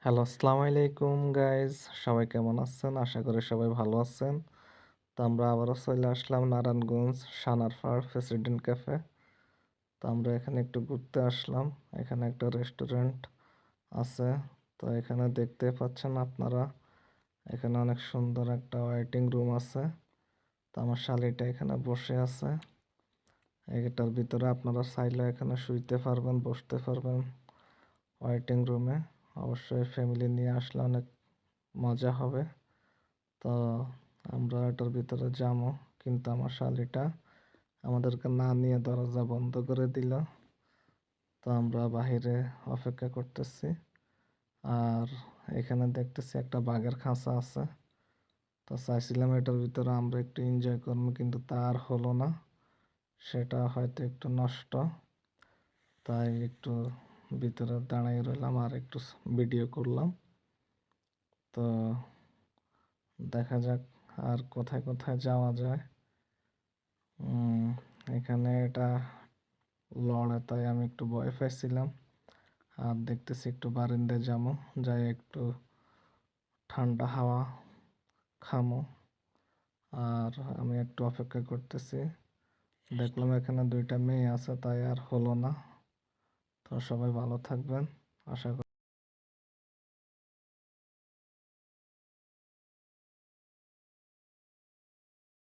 Hello, আসসালামু আলাইকুম guys. সবাই কেমন আছেন? আশা করি সবাই ভালো আছেন। তো আমরা আবারও চলে আসলাম নারায়ণগঞ্জ সানারপাড় প্রেসিডেন্ট ক্যাফে। তো আমরা এখানে একটু ঘুরতে আসলাম। এখানে একটা রেস্টুরেন্ট আছে। তো এখানে দেখতে পাচ্ছেন আপনারা, এখানে অনেক সুন্দর একটা ওয়েটিং রুম আছে। তো আমার শালিটা এখানে বসে আছে। এটার ভিতরে আপনারা চাইলে এখানে শুইতে পারবেন, বসতে পারবেন ওয়েটিং রুমে। অবশ্যই ফ্যামিলি নিয়ে আসলে অনেক মজা হবে। তো আমরা এটার ভিতরে যাবো, কিন্তু আমার শালিটা আমাদেরকে না নিয়ে দরজা বন্ধ করে দিল। তো আমরা বাহিরে অপেক্ষা করতেছি। আর এখানে দেখতেছি একটা বাঘের খাঁচা আছে। তো চাইছিলাম এটার ভিতরে আমরা একটু এনজয় করবো, কিন্তু তার হলো না। সেটা হয়তো একটু নষ্ট, তাই একটু ভিতরে দাঁড়াই রইলাম আর একটু ভিডিও করলাম। তো দেখা যাক আর কোথায় কোথায় যাওয়া যায়। উম, এখানে এটা লড়ে, তাই আমি একটু ভয় পাইছিলাম। আর দেখতেছি একটু বারিন্দায় যাবো, যাই একটু ঠান্ডা হাওয়া খামো। আর আমি একটু অপেক্ষা করতেছি। দেখলাম এখানে দুইটা মেয়ে আছে, তাই আর হলো না। তো সবাই ভালো থাকবেন, আশা করি।